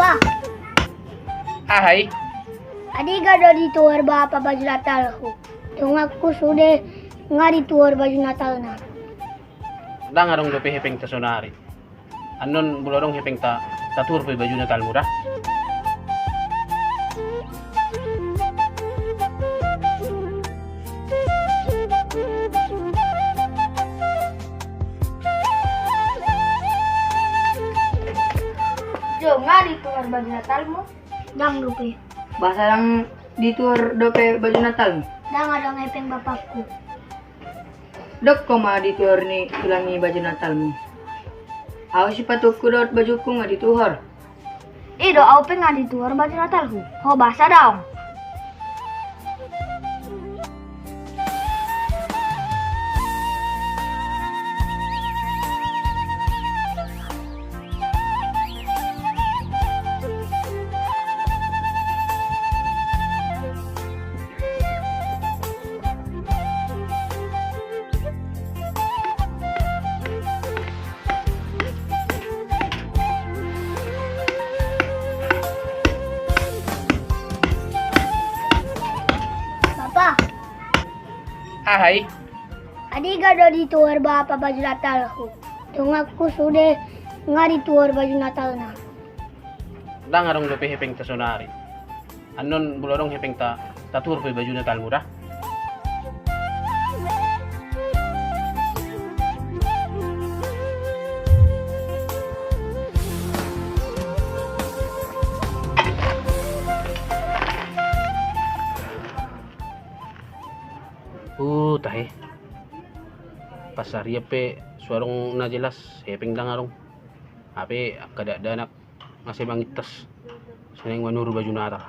Papa, Hai, adi gado di tuar bapa baju Natal ko. Yung aku sudah ngari tuar baju Natal na. da nga rong dope hepeng ta sonari. Anon bulorong hepeng ta tatur pe baju Natal murah. Jo ngari tuar baju Natal mo? Dang rupi. Bahasa lang ditur dope baju Natal. Dang ada ngepeng bapakku. Dok ko ma ditur ni tulangi baju Natal mo. Ako si patukku dot bajuku nga dituhor. Ido au peng ngari tuar baju Natal ko. Ho bahasa daong. Papa, Hai, adi gado di tuar bapa baju Natal ko. Yung aku sudah ngari tuar baju Natal na. da nga rong dope hepeng ta sonari. Anon bulorong hepeng ta tatur pe baju Natal murah. Tahe. Pasar ya pe suarong na jelas hepeng da nga rong. Ape kada danak masih mangitas. Seneng manuru baju Natal.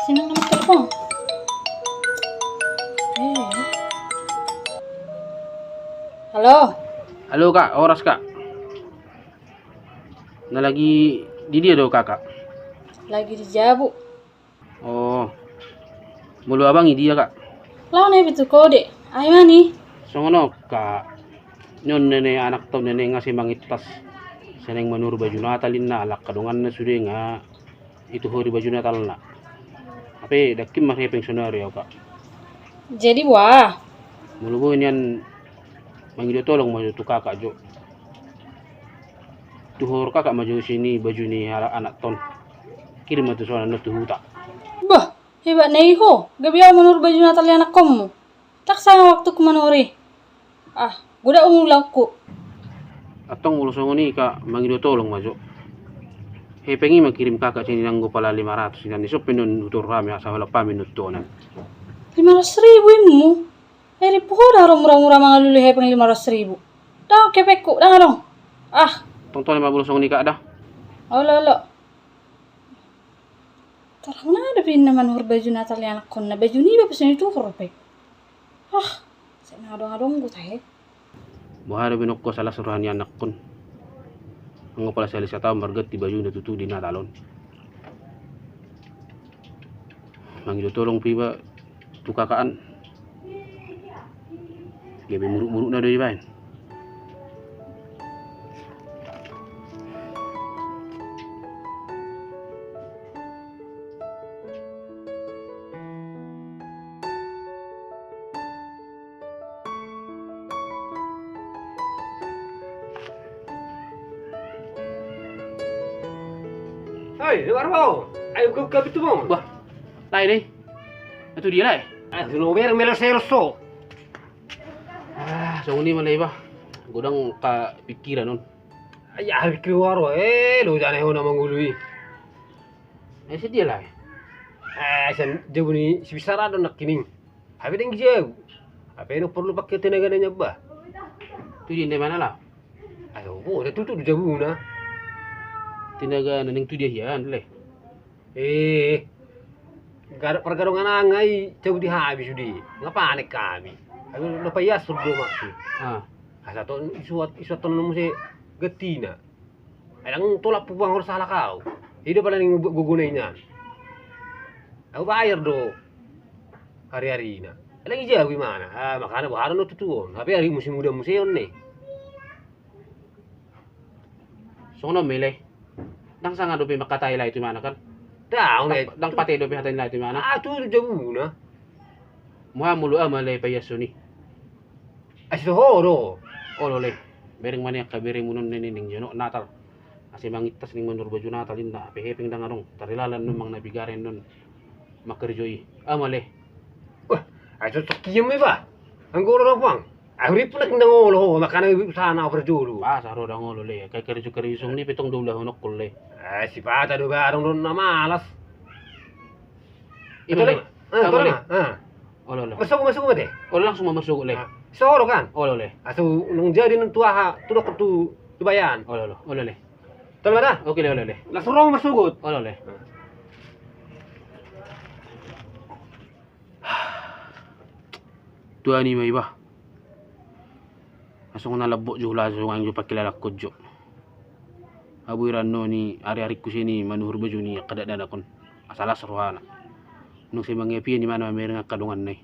Sino naman telepon? Halo, Halo kak, oras kak. Na lagi di dia do kakak. lagi di Jabu. Oh, mulu abang dia kak. Lawan na itu kode. Ay mani. So ngono kak. Nyon nene anak tau nene ngasih mangitas. Seneng manuru baju Natal na alak kadungan na sudah nga itu hari baju Natal na. Ape dakim mas hepeng sonari kak. Jadi wah, Mulu bo niyan mangido tolong maju tu kakak jo. Tuhor kakak maju sini baju ni anak ton. Kirim atu soal no tuhuta. bah, hebat na iho. Gabi ako manur baju Natal yang anak kamu. Tak sana waktu ku manuri. Ah, guda umulang ko. Atong mulu songo ni kak mangido tolong maju. Hepengi makirim kakak sini nanggo pala 500 dan iso pinun utur rame asa wala pa minut tonan. 500,000 imu. Eri poho dah murah-murah mga lulu hepeng 500,000. Dah kepek ko, dah dong. Ah, Tongtong 50 songo ni kak dah. olo. Tarang na ada pin naman hur baju Natal yang anak kon na baju ni ba pasin itu horpek. Ah, sa nadong-adong ko tayo. Buhari binok ko salah suruhan ni anak kon. Ang pala sa lisa tao margat ti baju na tutu di Natalon. Mangido tolong piba tu kakaan. Gabi muruk-muruk na do ibain. Hai, luar mau. Ayo ke itu mau. Bah, lai deh. Itu dia lai. Ah, no ver me lo serso. So ni malay ba? Gudang ka pikiran nun. Ay, al keluar lo jane ho na mangului. Si dia lai. Ah, san jauh ni si bisara do nak kining. Habe deng jauh. Apa yang perlu pakai tenaga nanya bah? Tu dia di mana lah? Ayo, itu tuh jauh na. Tinaga naning tu dia hiyan le. pergadungan angai jauh di habis sudi. Ngapa aneh kami? Aku lupa ya surdo maksud. Ah, Satu isu tonomu si getina. Kadang tolak puang harus salah kau. Hidup pada ning gugunainya. Aku bayar do. Hari-hari ini. Lagi jauh gimana? Makanya bahan no tutuon. Tapi hari musim muda museum nih. so no milih. Dang sanga do makatay la itu mana kan? Dah, nih. Dang pati do hatay la itu mana? Tuh jauh na. Muha mulu malay payasuni. Asyik horo. Olole. Bereng mana ka bereng munun nining jono natal. Asi mangitas ning manur baju natal inda peheping dangarong. Tarilalan nun mang nabigaren nun. Makerjoi. Amale. Wah, asyik sekiam ba? Anggoro na puang. Ahuri pun nak ngolo makana sana berjulu. Ah, saro dang olole. Kay kerjo isong ni pitong dula honok kulle. Si pata do garong don na malas. Imale. Amale. Olole. Masuk mate. Olo langsung mamasuk le. Soro kan? Olole. Asu nung jadi nung tuaha tudok tu bayan. Olole. Tol ba? Oke le olole. Langsung rong masugot. Olole. Tua ni may iba. Asong nalabo jo lazo ang jo pakilala ko jo. Abuiran no ni ari-ari ko sini manuhur baju ni kadadana kon. Asala seruhana. Nung si mangepi ni mana may nga kadungan nay.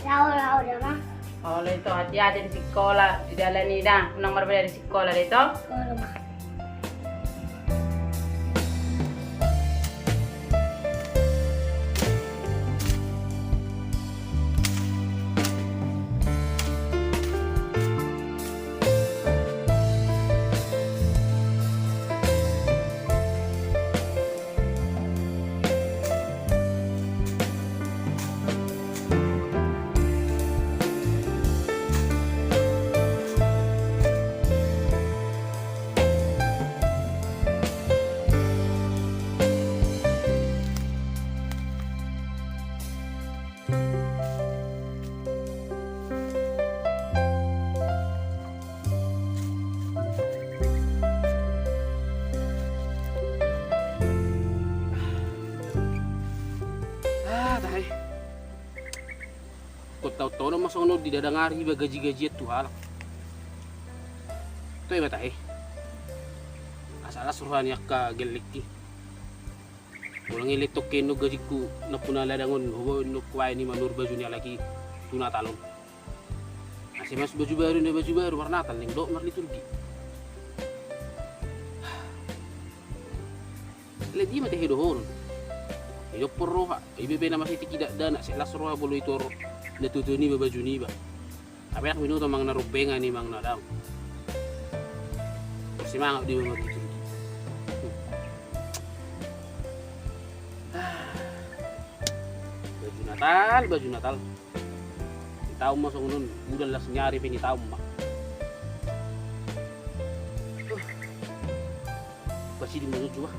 Rao dah mah. Oleh itu hati-hati di sekolah, di dalam ini dah, nomor dari sekolah itu. Kalau mah. Tahay. Kung taw-taw na masunod, di dadangari ba gaji-gaji at tuhalak. Ito ba tayo? Asala suruhan yak ka galikti. Walang ilitok kino gaji ko na punala dangon hubo no kuwain ni manur baju niya lagi tunatalon. Kasi mas baju baru warna natal ning do marliturgi. Ledi mate hidohon. Iyo porroha, ibe na masiti tidak dana sila suruha bolo itu natutuni ba baju ni ba. Abi nak minuto mang narubenga ni mang nadam. Persimanga di mga gitu. Baju Natal. Itaw mo sa unun, budal las nyari pinitaw mo. Pasti di mulut juga.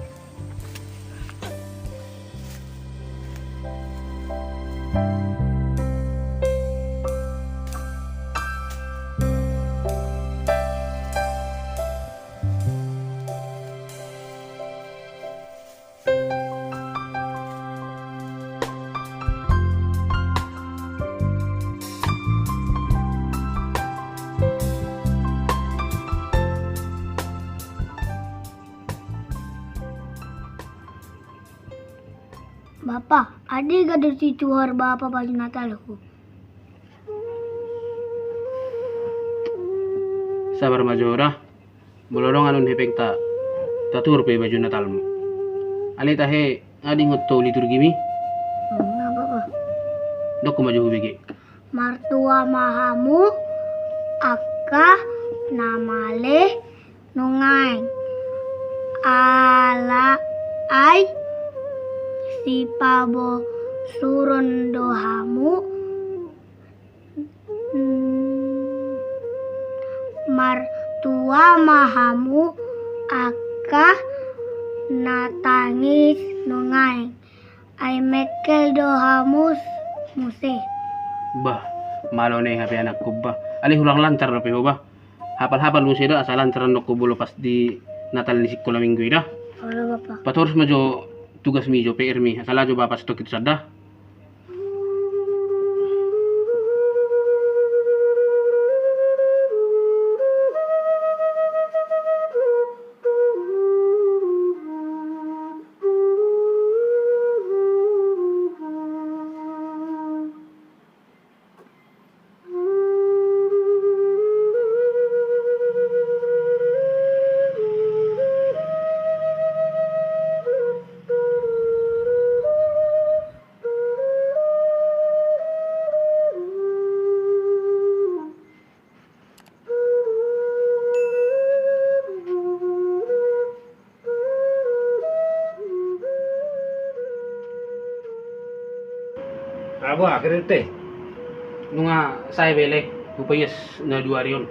Bapak, ada gak dari tuhar bapak baju Natal aku? Sabar majora. Bolorong alun hepeng ta tatur pe baju Natal mo. Ali tahe ading to liturgi mi. Apa? Dok ko maju bigi. Martua mahamu, Aka namale nungaing ala ay si pabo suron dohamu martua mahamu aka natangis nungaing ay mekel dohamus muse. Bah, malo na yung hapi anak ko ba? Ali hulang lancar na piho ba? Hapal-hapal mo siya asa lancaran no ko bulo pas di natal ni sikko laminggo ida. Wala Bapak. Patorus majo tugas mi jo PR mi. Asala jo bapas tokit sada. Abo akhirnya teh. Nunga saya bele, upayas na dua riyon.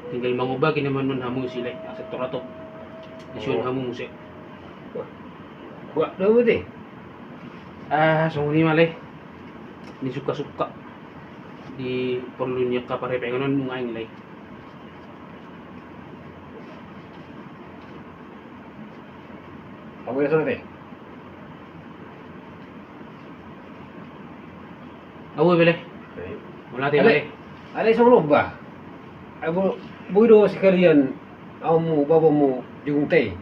Tinggal mangubah naman nun hamu sila. Asat torato. Isyun hamu musik. Buat dulu teh. So ni male. Ni suka-suka. Di perlu niya ka pare pengonon nung aing lay. Kamu ya sana teh. Awo bele. Wala tayo bele. Ada isang lomba. Abo buido sekalian kamu babamu jung teh.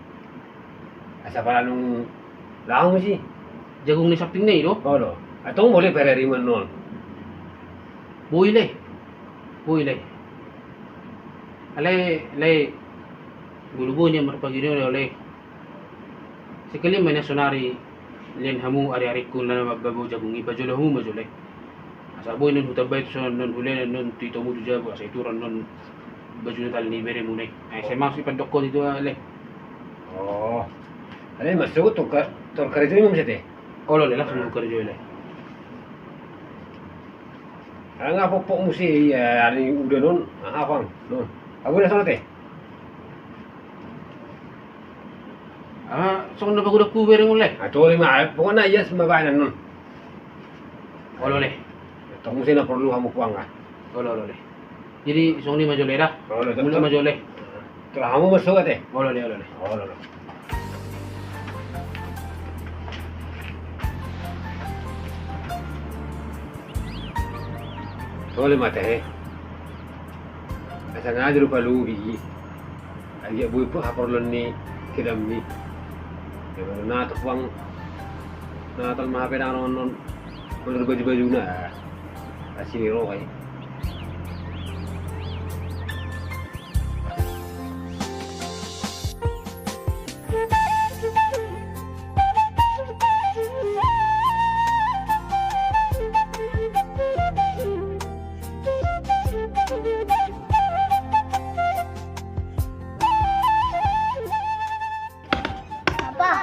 Asa pala nung lahong sih. Jagong ni sapting na ito. Oh lo. Atong boleh pereriman non. Boy lay. Alay. Gulubo niya marpagino lay. Sekali may nasonari len hamu ari-ari ko na magbago jagong iba jolo hamu majolay. Saboy nun hutabay so nun hulen nun tito mo jabo sa ituran nun baju na tal ni bere munay. Ay sa mga sipadok ko dito ale. Oh. Ada masuk tuh kerja ini mesti teh. Olo le langsung ko kerja le. Ang apa pok musi ya ani udah non apang non. Aku udah sana teh. So na bago ko bere mo le. Ato lima pokoknya iya sembabanan non. Olo le. Tong musi na perlu kamu kuang ah. Olo le. Jadi so ni majolay ra. Olo Mula majolay. Terus kamu masuk teh. Olo le. Oh lo. Tole mate. Asa nga lupa lubi. Ay buy po haporlon ni kidamni. Yung na to pang na tal mahapin ang non baju-baju na. Asiniro kay. Papa,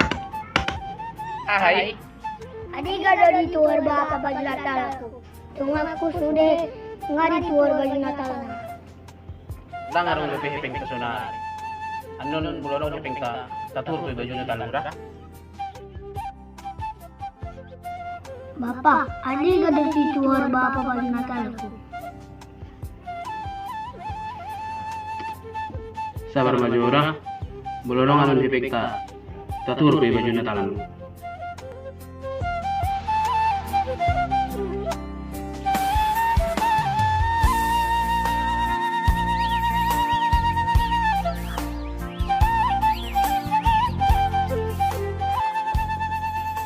Ahay. adi ka daw di tuwar ba kapag natal ako? Tungak ko sude nga di tuwar ba yung natal na? Lang arong pehepeng ta sonari. Ano nun bulong pehepeng ta tatur ko baju na talang ra. Bapak, adi ka daw di tuwar ba kapag natal ako? Sabar majora. Bulong anon pehepeng ta tatur ko baju na talang.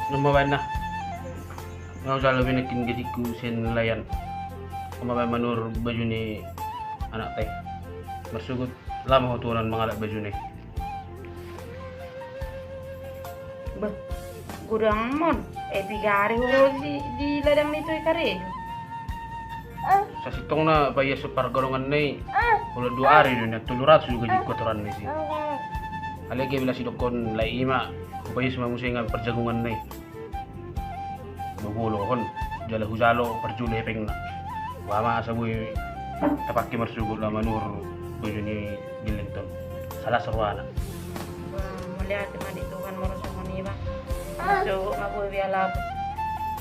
Lumaban na. Ngaw sa labi nagkinggidig ko sin layan. Kumabay manur baju ni anak tay. Masugot lamang huturan mga baju ni. Bah, gurang mon. Bigari ho di ladang nito kare. Sa sitong na bayar sa pargarungan na ulo 2 hari na 700 juga di kotoran ni sih. Alagi bila si dokon lai ima bayar sa mamusingan perjagungan na Magulo kon jala hujalo perjule peng na. Wama sa buhay tapaki marsugod na manur buyo ni Bilinton. Salah sarwana. Melihat man dito kan marusok maniba. So mabuhi biala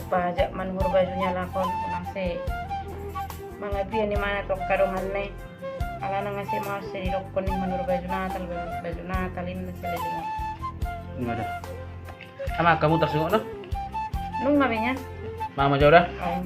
pajak manhur bajunya lakon kunang se. Mga biya ni mana tok karungan ne. Ala na nga si mas si dokon ni manhur baju natal in sila dingo. Ini ada. Ama kamu tersinggung no? Nung mabinya. Mama jauh dah. Oh.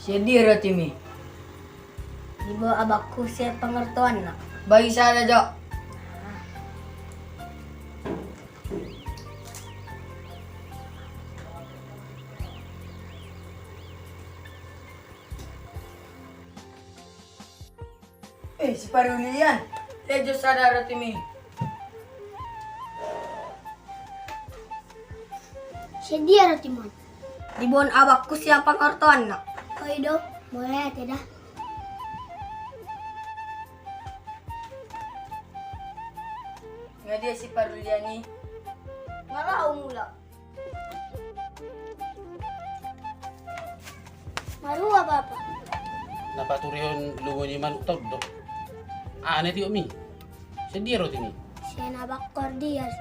Sedih roti mi. Di bawah abakku saya pengertuan nak. Bagi sana Jok. Si Parulian. Lejo sana roti mi. Sedia Timon. Di bon abakku siang pengertuan nak. Oi do, boleh tidak? Nga dia si Parulian ni. Ngarau mula. Maru apa? Napaturihon lungo ni man utod do. Ane ti mi. Sedia roti mi. Siya nabak kordias.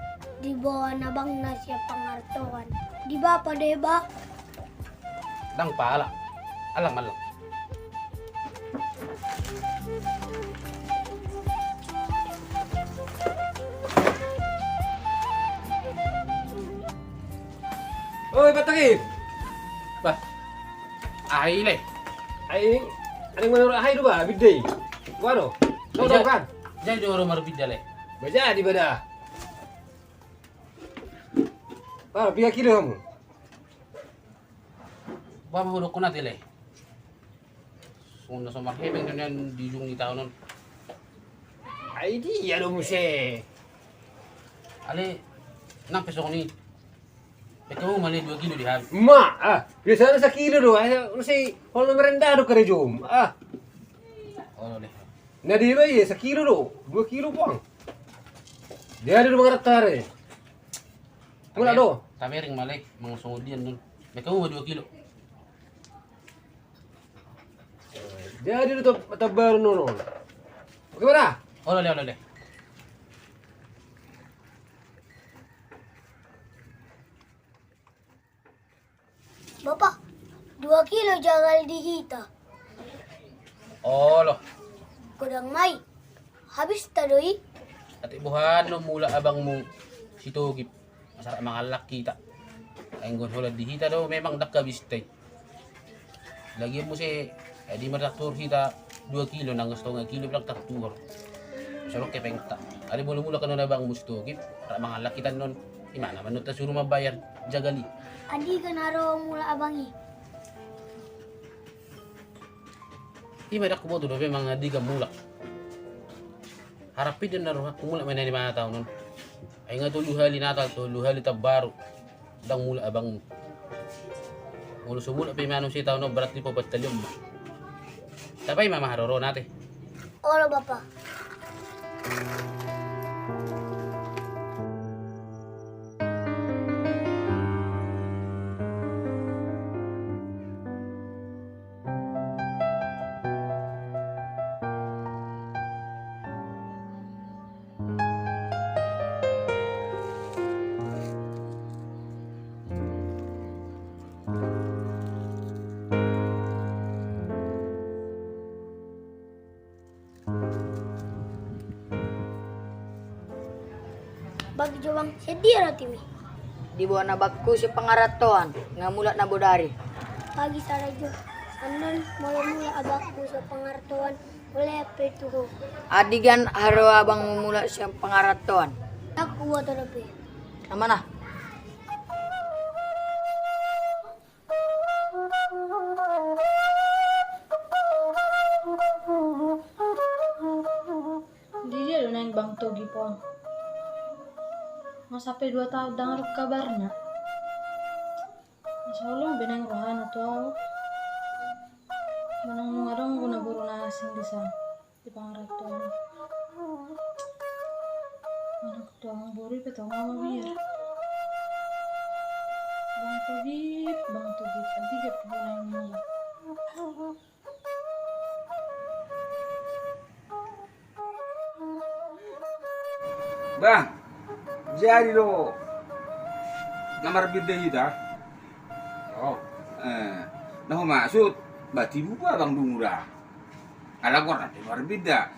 Di bawah nabang na siya pengertuan. Di ba pa deba? Dang pala. Alang malang. Oi, Patagin. Bah. Ai le. Ay, anong manuro ahay do ba? Bigday. Wano? Daw kan? Jai do romar bidale. Baja di bada. Ah, biya kilo mo. Ba mahulog ko na tile. Una sa marhebeng ganyan di yung ni tao nun. Ay, di ano mo siya. Ale, nang peso ko ni. Ikaw mo mali 2 kilo dihan. Biasa na sa kilo do. Ay, ano siya, holo merendado ka rin jom. Oh, le. Na di ba sa kilo do. 2 kilo po ang. Di ada do mga ratare. Wala do. Kami ring mali, mga sungod yan nun. Ikaw mo 2 kilo. Jadi lu tabar nono. Bagaimana? Oleh. Bapak, 2 kilo jangan dihita. Oh loh, Kudang mai. Habis tadoi. ati buhan no mula abang mo si Togip. Masarap mga laki ta. Ay ngon hulad dihita daw memang dakabistay. Lagi mo si di madaktur hita 2 kilo nang gusto nga kilo lang taktur. Sarok kay pengta. Ari mula ka na bang mo si Togip. Para mga laki tan nun. Imana man ta suruh mabayar jagali. Adi ka naro mula abangi. Di madak ko mo to memang di ka mulak. Harapin din na rin kumula may na mga tao nun. Ay nga tuluhali natal, tuluhali tabaro. Dang mula abang mo. Mula sumula pa yung manong si tao no, barat ni po batalyom ba. Tapay mamaharoro natin. Olo bapak. Bagi jawang sedih roti mi. Di bawah nabakku si pangaratoan nga mulat na bodari. Pagi sarajo. Andon mula abakku sa pangartuan oleh petuho. Adigan haro abang mula siyang pangaratoan. Aku buat rapi. Nama na? Di dia do nang Bang Togi po. Mas sampai 2 tahun dengar kabarnya. Masalah benang rohan atau manang ngadong guna guru nasing di sana di pangaratuan. Anak tuang buri petong sama biar. Bang Togi, nanti dia punya yang mula. Bang, jadi lo nomor bida kita. Oh, nah maksud bati buka bang Dungura. Ala gua nanti nomor bida.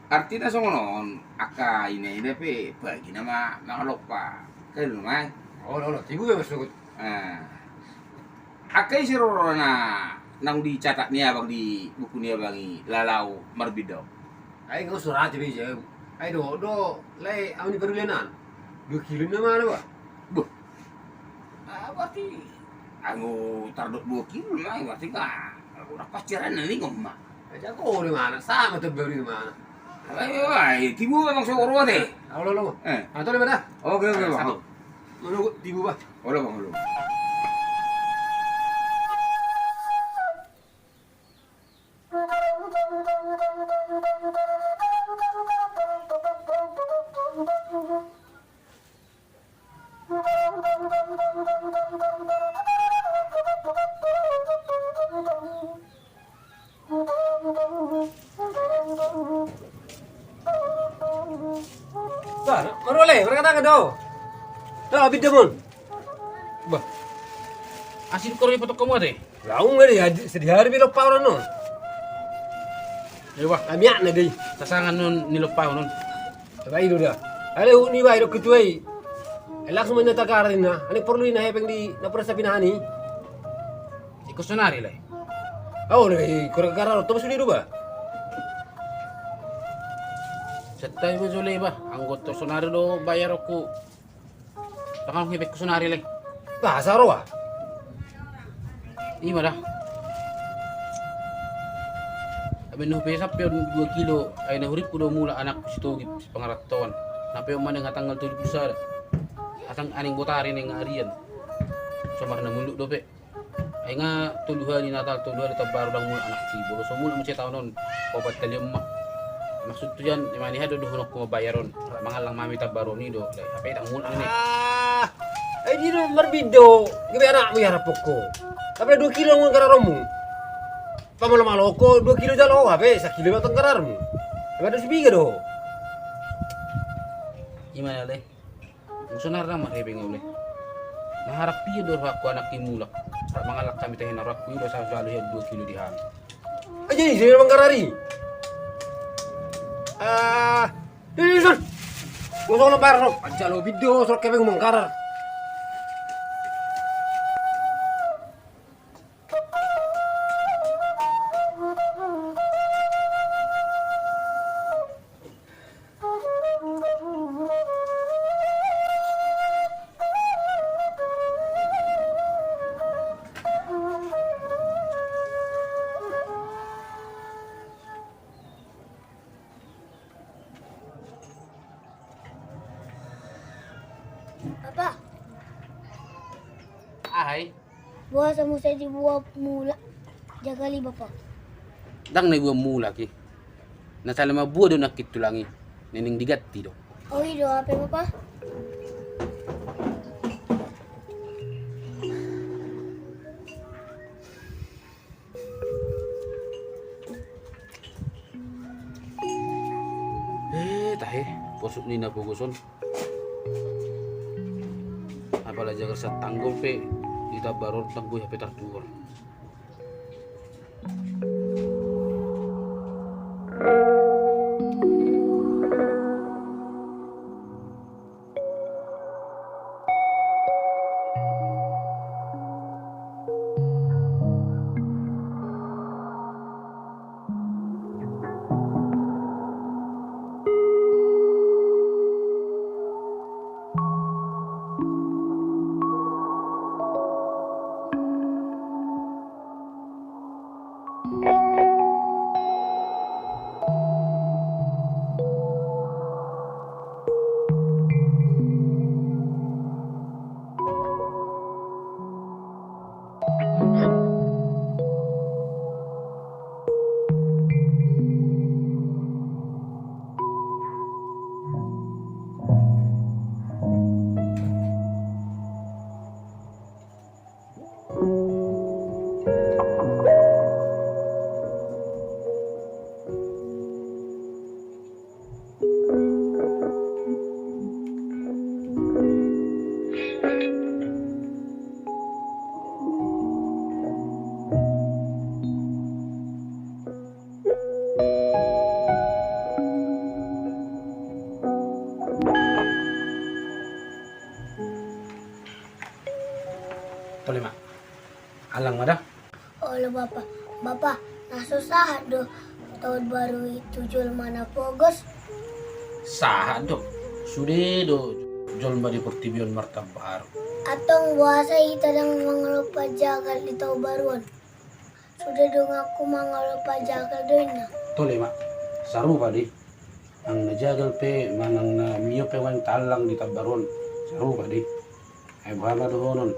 Artinya songonon aka ini pe bagi nama lupa. Kayak lu mai. Oh, tibu ya masuk. Akai sirorona nang dicatat nih abang di buku nih abangi lalau marbido. Ay, kau surat bisa. Ay, do, lay, amin perulianan. 2 kilo na mana ba? Buh. Berarti aku tardot 2 kilo lah, berarti ka udah pacaran nih ngomong. Aja kau di mana? Sama tuh baru di mana? Ay, tibu memang seorang deh. Lo. Atau di mana? Oke, bang. Menunggu tibu ba? Olah bang, olah. Ba, marole, mereka tangan do. Dah habis demon. Bah, asin ko rin patok kamu ate. Laung ngeri sedih hari bilo pauran no. Ewa, Amiak na deh. sasangan nun nilupaw nun. Tagai do dah. Ale ni ba iro ketuai. Elak semua na tagarin na. Ani perlu na hepeng di na perasa pinahani. Ikusonari lah. Oh, ni kara-kara to sudi do ba? Setay mo juli ba? Anggot to sonari do bayar aku. Takang hibek kusonari lah. Ba saro ah. Ima dah. Abin no pesa pe 2 kilo ay nahurip ko do mula anak ko si Togip si pangaratuan. Nape man nga tanggal 7 sa atang aning botari ning arian. Samar na muluk do pe. Ay nga tuluhali natal tuluhali tabaro lang mula anak tibo. So mula mo siya taon nun. Papat kalyam ma. Maksud tu yan, imani hado do hunok ko mabayaron. Mga lang mami tabaro ni do. Apay tang mula ni. Ay di do marbido. Gabi anak mo yarap ko. Tapi 2 kilo mo kararomo. Pamalo-malo ko 2 kilo jalo habe 1 kilo matang kararmu. Ada sebiga do. Gimana le? Musunar na maribing uli. Naharap piyo do ako anak imulak. Para mangalak kami tayo narak ko sa jalo 2 kilo di ham. Aja ni sini mangkarari. Ini son. Gosong na parno. Aja lo video sok kebeng mangkarar. Papa, Ay, buah sa musa di buah mula. Jagali Bapak. dang na buwa mula ki. Nasa lama buwa do nakit tulangi. Nining digati do. Oh iya, apa Bapak? Tahe, posok ni na puguson. Apala jagar sa tanggol pe, kita baru tanggoy hape tartuor. Tole mak. Alang mada. Oleh Bapak. Bapak, nasusah do tahun baru itu jual mana pogos. Sah do. Sudah do jol di pertibion martabar. Atong buasa ita yang mangalupa jagal di tahun baruan. Sudah dong aku mangalupa jagal doina. Tole mak. Saru pa di. Ang najagal pe manang na miyo pe wang talang di tabaron. Saru pa di. Ay bama do honon.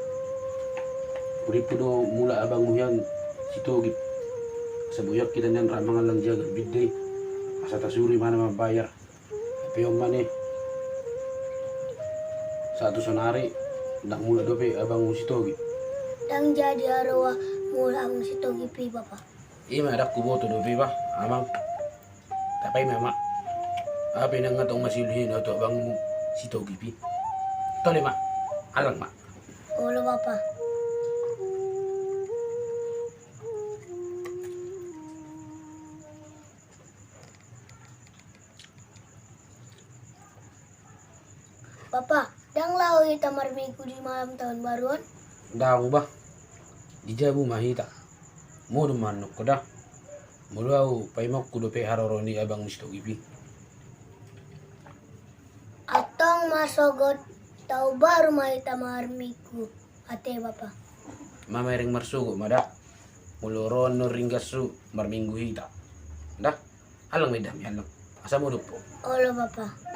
Uripo do mula abang muyan situgit. Sa buyok kita niyan ramangan lang jagal bidday. Asa tasuri mana mabayar. Piyong mani. Sa ato sonari. Dak mula do pe abang situgit. Dan jadi arwah mula ang sitogi pi Bapak. Iya madak kuboto do pe ba? Amang. Tapay mama. Apa nang ngatong masilhin ato abang situgit pi. Tole mak. Alang mak. Oleh Bapak. Bapak, dang lau kita marmiku di malam tahun baruan. Daw ba? Di jabu mahita. Mo do manok ko da. Mo daw paimok ko do pe haroro ni abang misto ipi. Atong masogot tahu baru mahita marmiku. Ate Bapak. Mamayring marsugo mada. Muluron no ringgasu marminggu hita. Da. Alang medam alang. Asa mo do po. Oleh Bapak.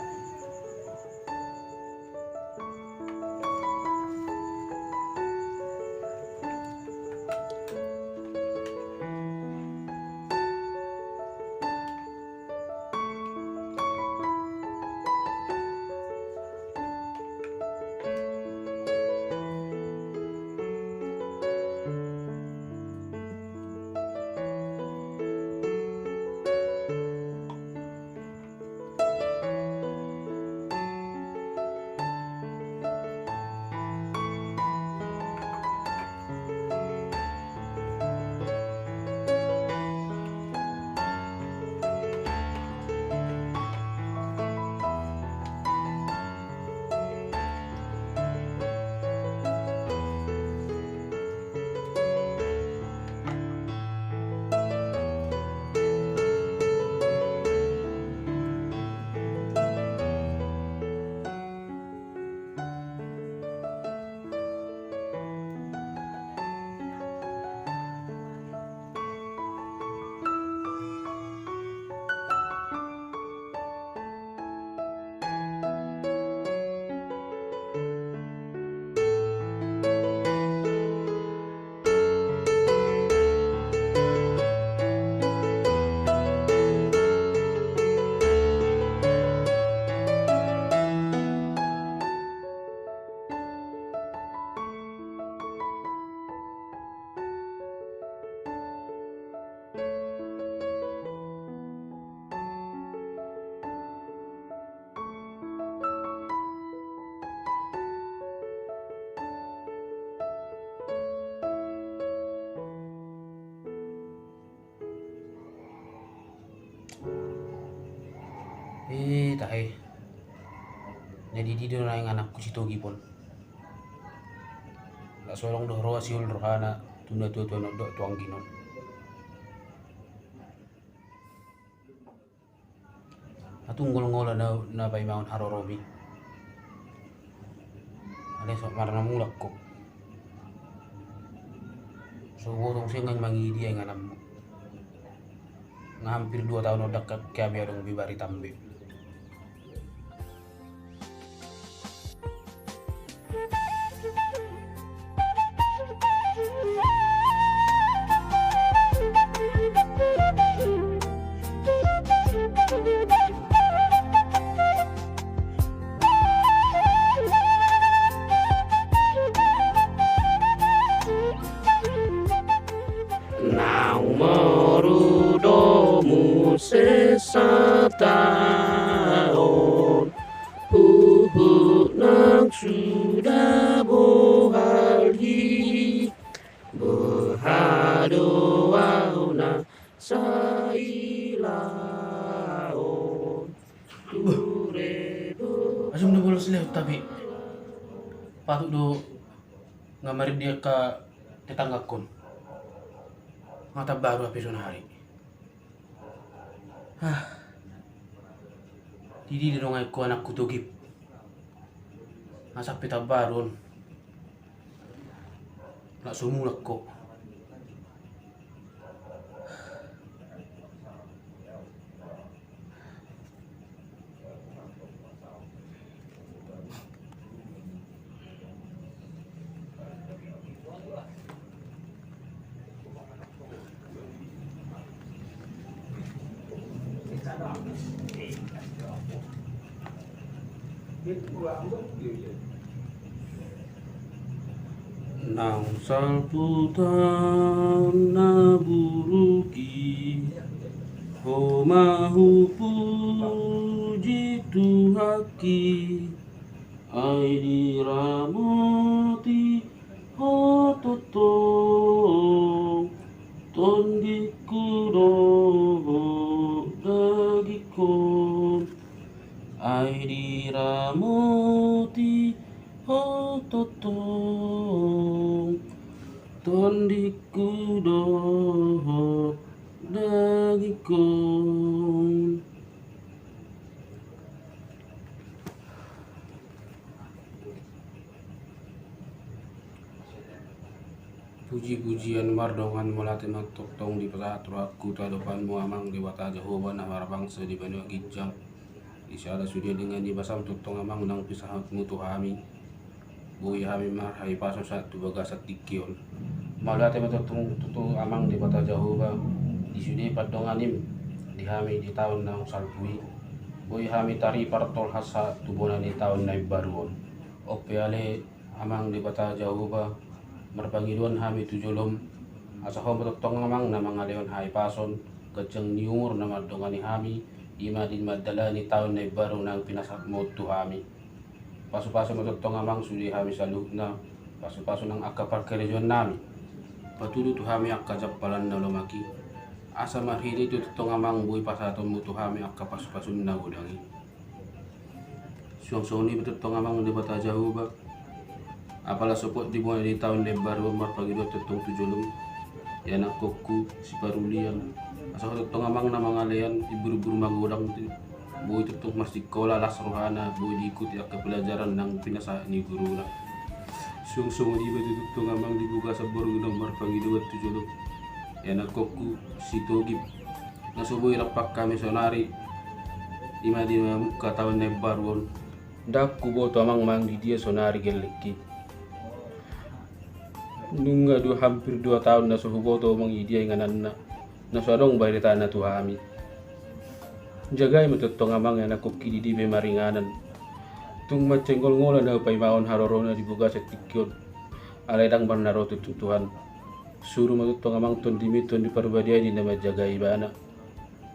tahe. Jadi di na yang anakku si Togi pon. Tak solong doh roa siul rohana tunda tua dok tuang ginon. Atunggol ngola na pai maun harorobi. Ale so marana mulak ko. So botong sengang mangi dia yang anam. Nga hampir 2 tahun odak kami adong bibari tambe. Nang marudomu sesatahun nang sudah bohali berhadoau na sailaon turedo. Asum na bolos lewat tapi patut do ngamarin dia ke tetangga kon. Mata baru habis hari. Didi di dongai ku anakku Togip. Masa pita baron. Nak sumulak ko. Nang salputan na buruki homahu puji tuhaki ai diramoti hototo tondiku doho dagikon ai diramoti hototo tondiku doho dagikon. Puji-pujian mardongan melati matok tong di pesatru aku tadopanmu amang dewata Jehovah na marabangsa di banyu gijang isada sudia dengan di basam tutong amang nang pisahatmu tuhami bui hami marhai paso satu bagasat dikion malati matutong tutong amang di bata Jehovah di sudi padonganim di hami di tahun nang salpui bui hami tari partol hasa tubunan di tahun na baruon ope ale amang di bata Jehovah marpangiduan hami tujulom asahom tutong amang na mga leon hai pason keceng niumur na madongani hami ima din madala ni tahun na baru nang pinasat mo tu hami paso-paso matutong amang sudi hami sa na paso-paso ng akapar kerejon nami patudu tu hami akajapalan na lumaki asa marhili tu tutong amang buhay pasaton mo tu hami akapaso-paso na gudangi suang-suang ni tutong amang di bata Jehovah apala support di buwan di tahun na baru marpagido tutong tujulong yan ang kokku si parulian asa tutong amang na mga layan iburu-buru magudang buhay tutong mas dikola las rohana buhay diikuti ak pelajaran ng pinasa ni guru na sung-sung di ba tutong amang dibuka sa borong ng marpagido at tujulong yan ang kokku si Togip nasuboy rapak kami sonari ima di muka tahun na baru dak kubo to amang mang di dia sonari geleki nunga hampir 2 tahun na suhuboto mang idia nganan na sarong bayrita na tuhami jagay matutong amang yan ako kididi be maringanan tung macenggol ngola na upay maon harorona dibuga sa tikyon alay dang barnaro tututuhan suru matutong amang ton dimiton di parbadia di na majagay bana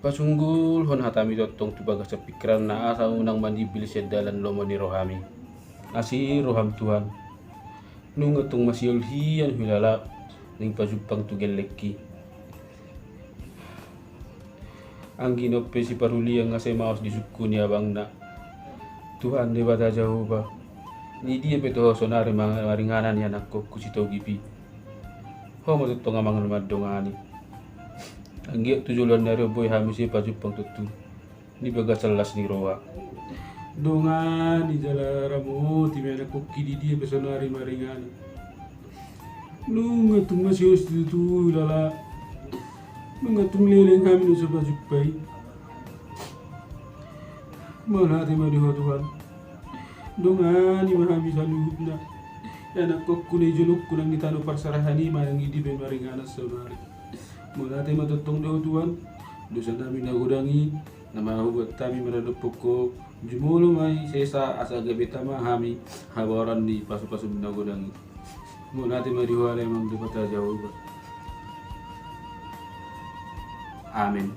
pasunggul hon hatami totong tubaga sa pikiran na asa unang mandibil sa dalan lomo ni rohami asi roham tuhan nung atong masyolhian hilala ning pajupang tugeleki ang ginope si paruliang nga sa maos di suku ni abang na Tuhan di bata jauh ba. Ni dia beto sonari maringanan ni anak ko kusito gipi. Ho mo tutong amang madongani. Anggi tujulan dari boy hamisi pajupang tutu. Ni baga salas ni roa. Dongani jalaramu ti anak ko kidi dia besonari maringanan. Nunga tung masih tu lala. Nunga tung leleng kami nu sebajupai. Mana hati madi ho Tuhan. Dongani mahami saluhut na. Anak ko kunay juluk kunang ditano parsarahani manang idi ben maringanan sonari. Mana hati matutong do Tuhan. Dosa namin nagudangi. Nama hubat kami menadupok ko. Jumulo may sesa asa gabita mahami habaran di pasu-pasu nagudangi. Mula natin mariwala yung mga jauh. Amin.